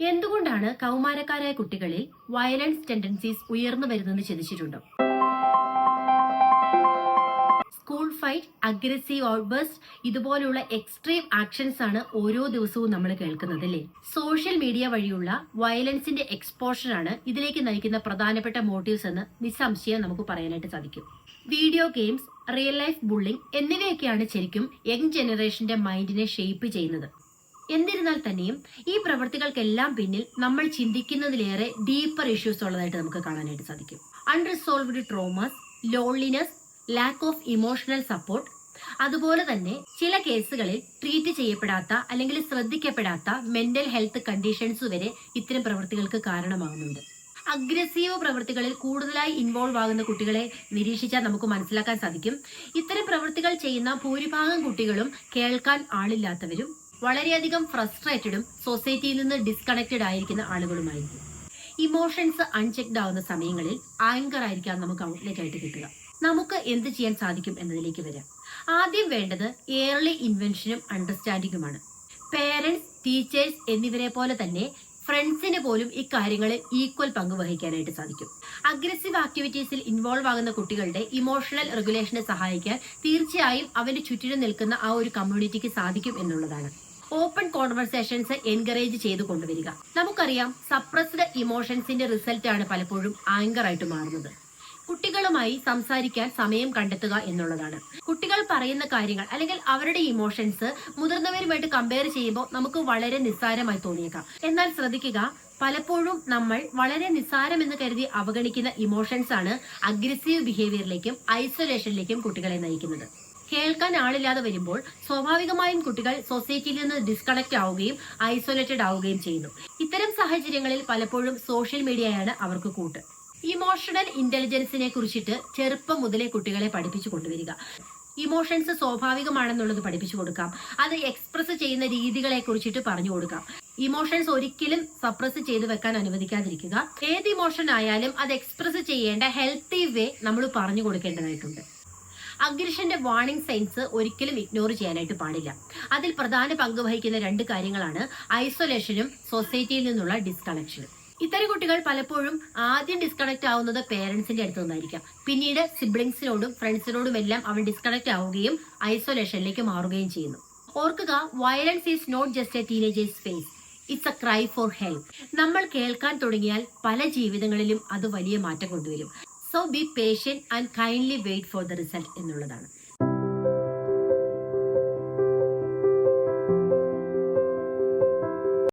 എന്തുകൊണ്ടാണ് കൗമാരക്കാരായ കുട്ടികളിൽ violence tendencies ഉയർന്നു വരുന്നത് ചിന്തിച്ചിട്ടുണ്ടോ? സ്കൂൾ ഫൈറ്റ്, അഗ്രസീവ് ഔട്ട്ബേഴ്സ്റ്റ്, ഇതുപോലുള്ള എക്സ്ട്രീം ആക്ഷൻസ് ആണ് ഓരോ ദിവസവും നമ്മൾ കേൾക്കുന്നത് അല്ലേ? സോഷ്യൽ മീഡിയ വഴിയുള്ള വയലൻസിന്റെ എക്സ്പോഷർ ആണ് ഇതിലേക്ക് നയിക്കുന്ന പ്രധാനപ്പെട്ട മോട്ടീവ്സ് എന്ന് നിസ്സംശയം നമുക്ക് പറയാനായിട്ട് സാധിക്കും. Video games, real life bullying എന്നിവയൊക്കെയാണ് ശരിക്കും യങ് ജനറേഷന്റെ മൈൻഡിനെ ഷേപ്പ് ചെയ്യുന്നത്. എന്നിരുന്നാൽ തന്നെയും ഈ പ്രവൃത്തികൾക്കെല്ലാം പിന്നിൽ നമ്മൾ ചിന്തിക്കുന്നതിലേറെ ഡീപ്പർ ഇഷ്യൂസ് ഉള്ളതായിട്ട് നമുക്ക് കാണാനായിട്ട് സാധിക്കും. Unresolved traumas, loneliness, lack of emotional support, അതുപോലെ തന്നെ ചില കേസുകളിൽ ട്രീറ്റ് ചെയ്യപ്പെടാത്ത അല്ലെങ്കിൽ ശ്രദ്ധിക്കപ്പെടാത്ത മെന്റൽ ഹെൽത്ത് കണ്ടീഷൻസ് വരെ ഇത്തരം പ്രവൃത്തികൾക്ക് കാരണമാകുന്നുണ്ട്. അഗ്രസീവ് പ്രവൃത്തികളിൽ കൂടുതലായി ഇൻവോൾവ് ആകുന്ന കുട്ടികളെ നിരീക്ഷിച്ചാൽ നമുക്ക് മനസ്സിലാക്കാൻ സാധിക്കും, ഇത്തരം പ്രവൃത്തികൾ ചെയ്യുന്ന ഭൂരിഭാഗം കുട്ടികളും കേൾക്കാൻ ആളില്ലാത്തവരും വളരെയധികം ഫ്രസ്ട്രേറ്റഡും സൊസൈറ്റിയിൽ നിന്ന് ഡിസ്കണക്റ്റഡ് ആയിരിക്കുന്ന ആളുകളുമായിരിക്കും. ഇമോഷൻസ് അൺചെക്ഡ് ആവുന്ന സമയങ്ങളിൽ ആങ്കർ ആയിരിക്കാം നമുക്ക് ഔട്ട്ലെറ്റ് ആയിട്ട് കിട്ടുക. നമുക്ക് എന്ത് ചെയ്യാൻ സാധിക്കും എന്നതിലേക്ക് വരാം. ആദ്യം വേണ്ടത് ഏർലി ഇൻവെൻഷനും അണ്ടർസ്റ്റാൻഡിങ്ങുമാണ്. പേരൻസ്, ടീച്ചേഴ്സ് എന്നിവരെ പോലെ തന്നെ ഫ്രണ്ട്സിന് പോലും ഇക്കാര്യങ്ങളിൽ ഈക്വൽ പങ്ക് വഹിക്കാനായിട്ട് സാധിക്കും. അഗ്രസീവ് ആക്ടിവിറ്റീസിൽ ഇൻവോൾവ് ആകുന്ന കുട്ടികളുടെ ഇമോഷണൽ റെഗുലേഷനെ സഹായിക്കാൻ തീർച്ചയായും അവന്റെ ചുറ്റിനും നിൽക്കുന്ന ആ ഒരു കമ്മ്യൂണിറ്റിക്ക് സാധിക്കും എന്നുള്ളതാണ്. ഓപ്പൺ കോൺവെർസേഷൻസ് എൻകറേജ് ചെയ്ത് കൊണ്ടുവരിക. നമുക്കറിയാം, സപ്രസ്ഡ് ഇമോഷൻസിന്റെ റിസൾട്ട് ആണ് പലപ്പോഴും ആങ്കർ ആയിട്ട് മാറുന്നത്. കുട്ടികളുമായി സംസാരിക്കാൻ സമയം കണ്ടെത്തുക എന്നുള്ളതാണ്. കുട്ടികൾ പറയുന്ന കാര്യങ്ങൾ അല്ലെങ്കിൽ അവരുടെ ഇമോഷൻസ് മുതിർന്നവരുമായിട്ട് കമ്പയർ ചെയ്യുമ്പോൾ നമുക്ക് വളരെ നിസ്സാരമായി തോന്നിയേക്കാം. എന്നാൽ ശ്രദ്ധിക്കുക, പലപ്പോഴും നമ്മൾ വളരെ നിസ്സാരം എന്ന് കരുതി അവഗണിക്കുന്ന ഇമോഷൻസ് ആണ് അഗ്രസീവ് ബിഹേവിയറിലേക്കും ഐസൊലേഷനിലേക്കും കുട്ടികളെ നയിക്കുന്നത്. കേൾക്കാൻ ആളില്ലാതെ വരുമ്പോൾ സ്വാഭാവികമായും കുട്ടികൾ സൊസൈറ്റിയിൽ നിന്ന് ഡിസ്കണക്ട് ആവുകയും ഐസൊലേറ്റഡ് ആവുകയും ചെയ്യുന്നു. ഇത്തരം സാഹചര്യങ്ങളിൽ പലപ്പോഴും സോഷ്യൽ മീഡിയയാണ് അവർക്ക് കൂട്ട്. ഇമോഷണൽ ഇന്റലിജൻസിനെ കുറിച്ചിട്ട് ചെറുപ്പം മുതലേ കുട്ടികളെ പഠിപ്പിച്ചു കൊണ്ടുവരിക. ഇമോഷൻസ് സ്വാഭാവികമാണെന്നുള്ളത് പഠിപ്പിച്ചു കൊടുക്കാം. അത് എക്സ്പ്രസ് ചെയ്യുന്ന രീതികളെ കുറിച്ചിട്ട് പറഞ്ഞു കൊടുക്കാം. ഇമോഷൻസ് ഒരിക്കലും സപ്രസ് ചെയ്ത് വെക്കാൻ അനുവദിക്കാതിരിക്കുക. ഏത് ഇമോഷൻ ആയാലും അത് എക്സ്പ്രസ് ചെയ്യേണ്ട ഹെൽത്തി വേ നമ്മൾ പറഞ്ഞു കൊടുക്കേണ്ടതായിട്ടുണ്ട്. അഗ്രഷന്റെ വാർണിംഗ് സൈൻസ് ഒരിക്കലും ഇഗ്നോർ ചെയ്യാനായിട്ട് പാടില്ല. അതിൽ പ്രധാന പങ്ക് വഹിക്കുന്ന രണ്ട് കാര്യങ്ങളാണ് ഐസൊലേഷനും സൊസൈറ്റിയിൽ നിന്നുള്ള ഡിസ്കണക്ഷനും. ഇത്തരം കുട്ടികൾ പലപ്പോഴും ആദ്യം ഡിസ്കണക്ട് ആവുന്നത് പേരൻസിന്റെ അടുത്തു നിന്നായിരിക്കാം. പിന്നീട് സിബ്ലിങ്സിനോടും ഫ്രണ്ട്സിനോടും എല്ലാം അവൻ ഡിസ്കണക്ട് ആവുകയും ഐസൊലേഷനിലേക്ക് മാറുകയും ചെയ്യുന്നു. ഓർക്കുക, violence is not just a teenagers phase, it's a cry for help. നമ്മൾ കേൾക്കാൻ തുടങ്ങിയാൽ പല ജീവിതങ്ങളിലും അത് വലിയ മാറ്റം കൊണ്ടുവരും. So be patient and kindly wait for the result എന്നുള്ളതാണ്.